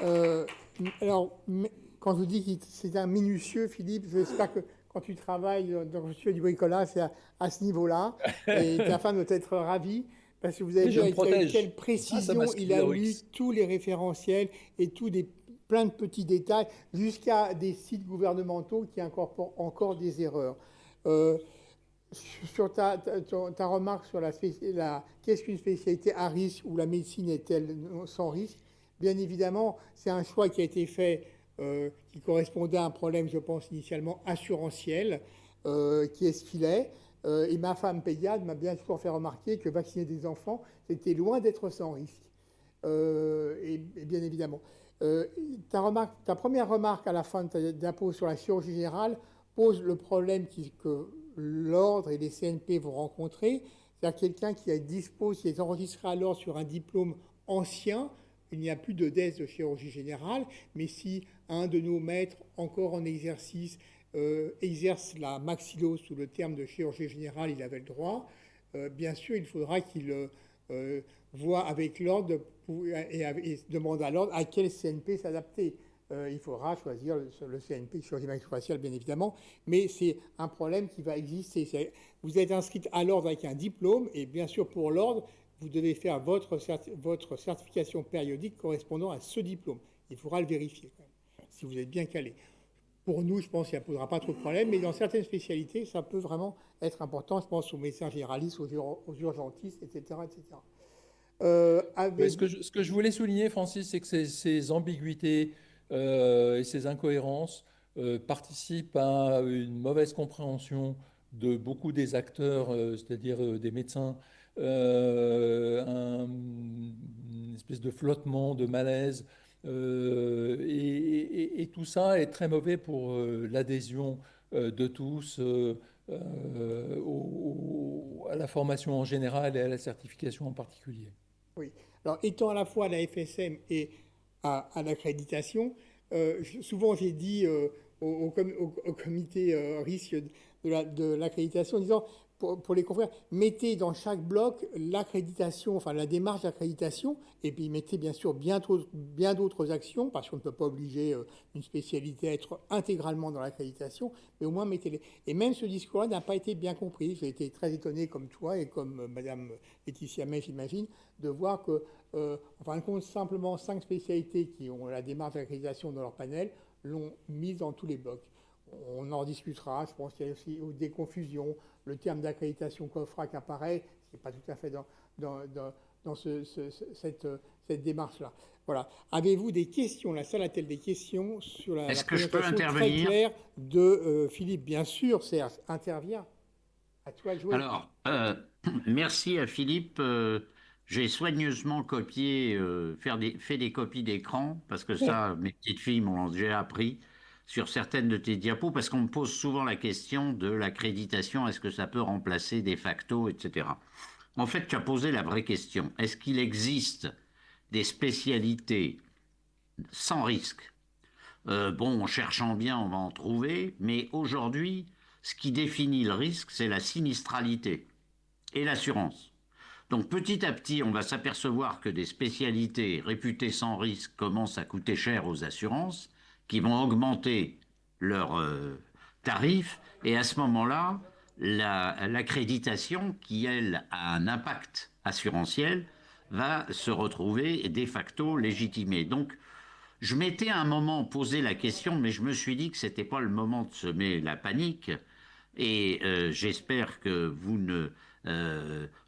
Euh, alors, quand je vous dis que c'est un minutieux, Philippe, j'espère que quand tu travailles dans le sujet du bricolage, c'est à ce niveau-là. Et ta femme doit être ravie, parce que vous avez Mais vu je me avec quelle protège grâce à ma précision il a lu Sclérix. tous les référentiels et plein de petits détails, jusqu'à des sites gouvernementaux qui incorporent encore des erreurs. Euh, sur ta remarque sur qu'est-ce qu'une spécialité à risque ou la médecine est-elle sans risque, bien évidemment, c'est un choix qui a été fait qui correspondait à un problème, je pense, initialement assurantiel, qui est ce qu'il est. Et ma femme pédiatre m'a bien toujours fait remarquer que vacciner des enfants, c'était loin d'être sans risque. Et bien évidemment. Euh, ta première remarque à la fin de ta diapo sur la chirurgie générale pose le problème que l'ordre et les CNP vont rencontrer. C'est-à-dire quelqu'un qui est enregistré à l'ordre sur un diplôme ancien, il n'y a plus de DES de chirurgie générale, mais si un de nos maîtres encore en exercice exerce la maxillo sous le terme de chirurgie générale, il avait le droit. Bien sûr, il faudra qu'il voit avec l'ordre et demande à l'ordre à quel CNP s'adapter. Il faudra choisir le CNP, chirurgie maxillofaciale bien évidemment, mais c'est un problème qui va exister. Vous êtes inscrite à l'ordre avec un diplôme, et bien sûr pour l'ordre, vous devez faire votre certification périodique correspondant à ce diplôme. Il faudra le vérifier quand même, si vous êtes bien calé. Pour nous, je pense qu'il ne posera pas trop de problèmes, mais dans certaines spécialités, ça peut vraiment être important. Je pense aux médecins généralistes, aux urgentistes, etc. etc. Ouais, Avec... ce que je voulais souligner, Francis, c'est que ces ambiguïtés et ces incohérences participent à une mauvaise compréhension de beaucoup des acteurs, c'est-à-dire des médecins, une espèce de flottement, de malaise. Et tout ça est très mauvais pour l'adhésion de tous à la formation en général et à la certification en particulier. Oui. Alors, étant à la fois à la FSM et à l'accréditation, souvent j'ai dit au comité risque de l'accréditation, en disant pour les confrères, mettez dans chaque bloc l'accréditation, enfin la démarche d'accréditation, et puis mettez bien sûr bien d'autres actions, parce qu'on ne peut pas obliger une spécialité à être intégralement dans l'accréditation, mais au moins mettez-les. Et même ce discours-là n'a pas été bien compris. J'ai été très étonné, comme toi et comme Madame Laetitia May, j'imagine, de voir que, en fin de compte, simplement 5 spécialités qui ont la démarche d'accréditation dans leur panel l'ont mise dans tous les blocs. On en discutera, je pense qu'il y a aussi des confusions. Le terme d'accréditation COFRAC apparaît, ce n'est pas tout à fait dans cette démarche-là. Voilà. Avez-vous des questions? La salle a-t-elle des questions sur la Est-ce que je peux présentation très intervenir? claire de Philippe? Bien sûr, Serge, intervient. À toi de jouer. Alors, merci à Philippe. J'ai soigneusement copié, fait des copies d'écran, parce que ça, mes petites filles m'ont déjà appris sur certaines de tes diapos, parce qu'on me pose souvent la question de l'accréditation, est-ce que ça peut remplacer des facto, etc. En fait, tu as posé la vraie question. Est-ce qu'il existe des spécialités sans risque? Bon, en cherchant bien, on va en trouver, mais aujourd'hui, ce qui définit le risque, c'est la sinistralité et l'assurance. Donc petit à petit, on va s'apercevoir que des spécialités réputées sans risque commencent à coûter cher aux assurances, qui vont augmenter leurs tarifs, et à ce moment-là, l'accréditation, qui elle a un impact assurantiel, va se retrouver de facto légitimée. Donc je m'étais à un moment posé la question, mais je me suis dit que c'était pas le moment de semer la panique. Et j'espère que vous ne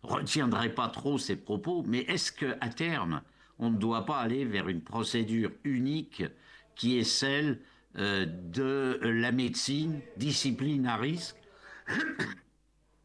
retiendrez pas trop ces propos. Mais est-ce que à terme, on ne doit pas aller vers une procédure unique qui est celle de la médecine, discipline à risque?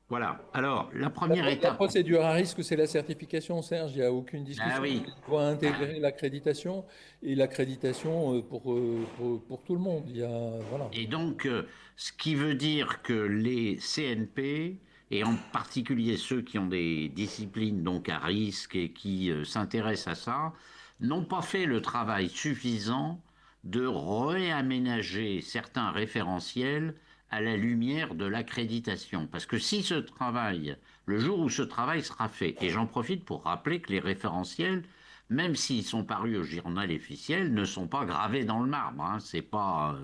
Voilà. Alors, la première La étape. procédure à risque, c'est la certification, Serge, il n'y a aucune Ah discussion. oui. Elle doit intégrer l'accréditation et l'accréditation pour tout le monde. Il y a, voilà. Et donc, ce qui veut dire que les CNP, et en particulier ceux qui ont des disciplines donc à risque et qui s'intéressent à ça, n'ont pas fait le travail suffisant de réaménager certains référentiels à la lumière de l'accréditation. Parce que si ce travail, le jour où ce travail sera fait, et j'en profite pour rappeler que les référentiels même s'ils sont parus au journal officiel, ne sont pas gravés dans le marbre. Hein. C'est pas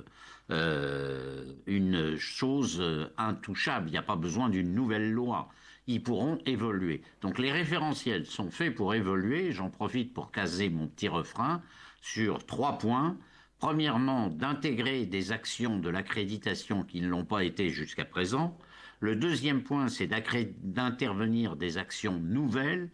une chose intouchable. Il n'y a pas besoin d'une nouvelle loi. Ils pourront évoluer. Donc les référentiels sont faits pour évoluer. J'en profite pour caser mon petit refrain sur 3 points. Premièrement, d'intégrer des actions de l'accréditation qui ne l'ont pas été jusqu'à présent. Le deuxième point, c'est d'intervenir des actions nouvelles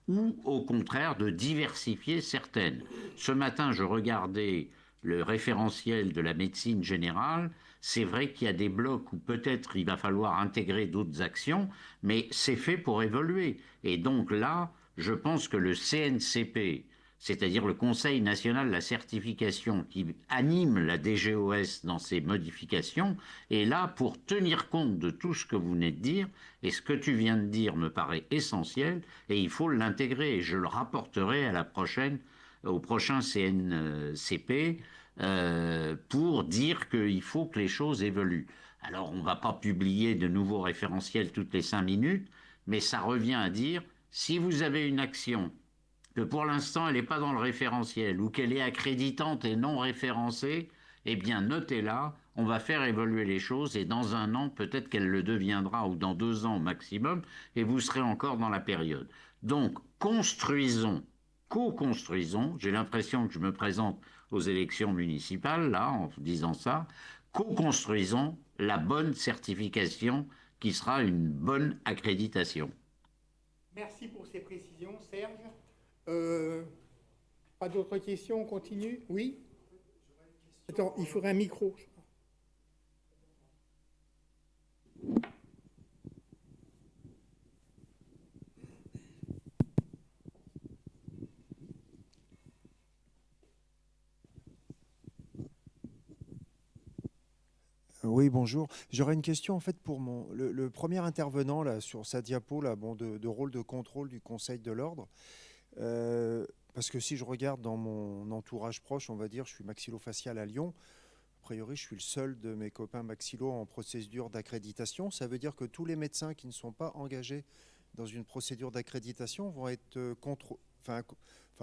ou au contraire de diversifier certaines. Ce matin, je regardais le référentiel de la médecine générale. C'est vrai qu'il y a des blocs où peut-être il va falloir intégrer d'autres actions, mais c'est fait pour évoluer. Et donc là, je pense que le CNCP, c'est-à-dire le Conseil national de la certification qui anime la DGOS dans ses modifications, est là pour tenir compte de tout ce que vous venez de dire, et ce que tu viens de dire me paraît essentiel, et il faut l'intégrer, et je le rapporterai à au prochain CNCP pour dire qu'il faut que les choses évoluent. Alors, on ne va pas publier de nouveaux référentiels toutes les 5 minutes, mais ça revient à dire, si vous avez une action que pour l'instant elle n'est pas dans le référentiel ou qu'elle est accréditante et non référencée, eh bien notez-la, on va faire évoluer les choses et dans un an peut-être qu'elle le deviendra ou dans 2 ans au maximum et vous serez encore dans la période. Donc construisons, co-construisons, j'ai l'impression que je me présente aux élections municipales là en disant ça, co-construisons la bonne certification qui sera une bonne accréditation. Merci pour ces précisions, Serge. Euh, Pas d'autres questions, on continue? Oui? Attends, il faudrait un micro. Oui, bonjour. J'aurais une question en fait pour le premier intervenant là sur sa diapo là, bon, de rôle de contrôle du Conseil de l'ordre. Parce que si je regarde dans mon entourage proche, on va dire, je suis maxillofacial à Lyon. A priori, je suis le seul de mes copains maxillo en procédure d'accréditation. Ça veut dire que tous les médecins qui ne sont pas engagés dans une procédure d'accréditation vont être enfin,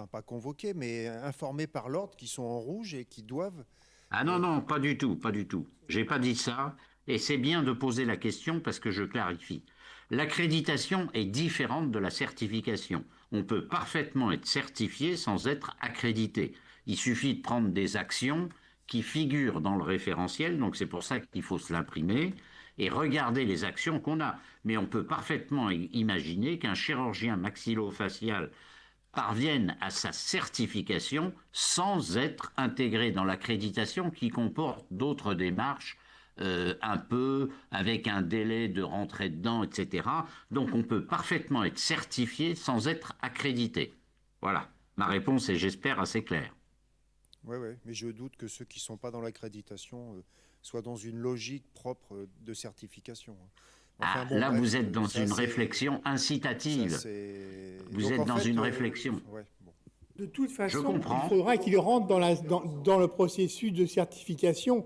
pas convoqués, mais informés par l'ordre, qui sont en rouge et qui doivent. Ah non, euh, non, pas du tout, pas du tout. J'ai pas dit ça, et c'est bien de poser la question parce que je clarifie. L'accréditation est différente de la certification. On peut parfaitement être certifié sans être accrédité. Il suffit de prendre des actions qui figurent dans le référentiel, donc c'est pour ça qu'il faut se l'imprimer et regarder les actions qu'on a. Mais on peut parfaitement imaginer qu'un chirurgien maxillofacial parviennent à sa certification sans être intégrés dans l'accréditation qui comporte d'autres démarches un peu avec un délai de rentrée dedans, etc. Donc on peut parfaitement être certifié sans être accrédité. Voilà, ma réponse est, j'espère, assez claire. Ouais, ouais, mais je doute que ceux qui ne sont pas dans l'accréditation soient dans une logique propre de certification, hein. Ah, Enfin bon, là, vous bref, êtes dans ça une c'est, réflexion ça incitative. c'est. Vous Donc êtes en dans fait, une réflexion. ouais, bon. De toute Je façon, il comprends. faudra qu'il rentre dans le processus de certification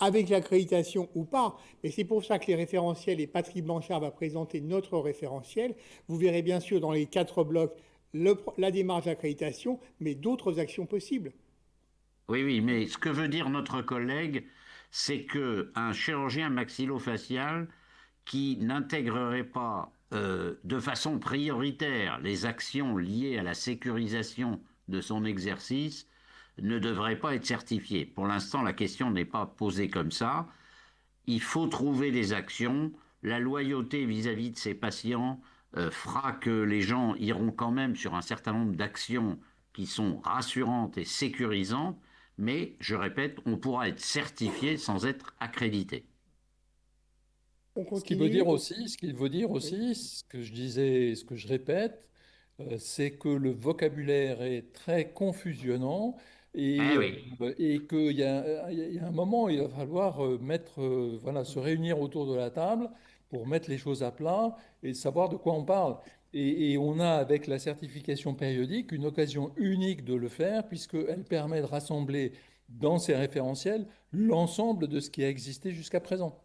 avec l'accréditation ou pas. Mais c'est pour ça que les référentiels, et Patrick Blanchard va présenter notre référentiel. Vous verrez bien sûr dans les 4 blocs la démarche d'accréditation, mais d'autres actions possibles. Oui, oui, mais ce que veut dire notre collègue, c'est que un chirurgien maxillofacial qui n'intégrerait pas de façon prioritaire les actions liées à la sécurisation de son exercice ne devrait pas être certifié. Pour l'instant, la question n'est pas posée comme ça. Il faut trouver des actions. La loyauté vis-à-vis de ses patients fera que les gens iront quand même sur un certain nombre d'actions qui sont rassurantes et sécurisantes, mais je répète, on pourra être certifié sans être accrédité. On Ce qui veut dire continue. aussi, ce qu'il veut dire Oui. aussi, ce que je disais, ce que je répète, c'est que le vocabulaire est très confusionnant Eh et, oui. et qu'il y a un moment où il va falloir voilà, se réunir autour de la table pour mettre les choses à plat et savoir de quoi on parle. Et on a avec la certification périodique une occasion unique de le faire puisqu'elle permet de rassembler dans ces référentiels l'ensemble de ce qui a existé jusqu'à présent.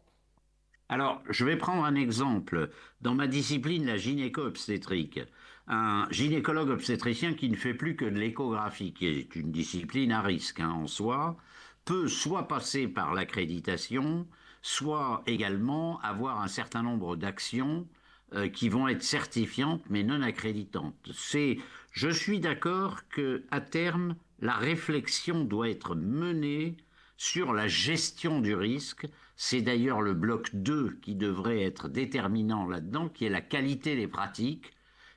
Alors, je vais prendre un exemple. Dans ma discipline, la gynéco-obstétrique, un gynécologue obstétricien qui ne fait plus que de l'échographie, qui est une discipline à risque en soi, peut soit passer par l'accréditation, soit également avoir un certain nombre d'actions qui vont être certifiantes mais non accréditantes. Je suis d'accord qu'à terme, la réflexion doit être menée sur la gestion du risque. C'est d'ailleurs le bloc 2 qui devrait être déterminant là-dedans, qui est la qualité des pratiques,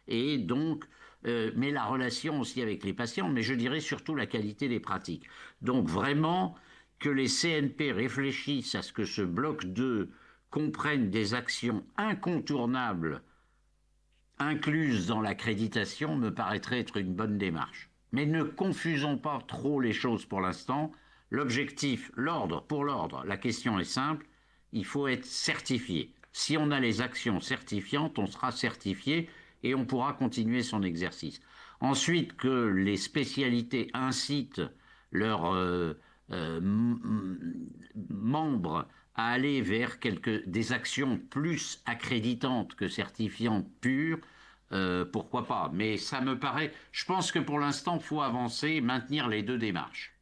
et donc, mais la relation aussi avec les patients, mais je dirais surtout la qualité des pratiques. Donc vraiment, que les CNP réfléchissent à ce que ce bloc 2 comprenne des actions incontournables incluses dans l'accréditation me paraîtrait être une bonne démarche. Mais ne confusons pas trop les choses pour l'instant. L'objectif, l'ordre pour l'ordre, la question est simple, il faut être certifié. Si on a les actions certifiantes, on sera certifié et on pourra continuer son exercice. Ensuite, que les spécialités incitent leurs membres à aller vers des actions plus accréditantes que certifiantes pures, pourquoi pas. Mais ça me paraît, je pense que pour l'instant, il faut avancer et maintenir les deux démarches.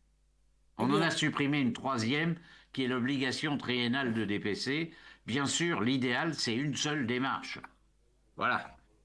On en a supprimé une troisième, qui est l'obligation triennale de DPC. Bien sûr, l'idéal, c'est une seule démarche. Voilà.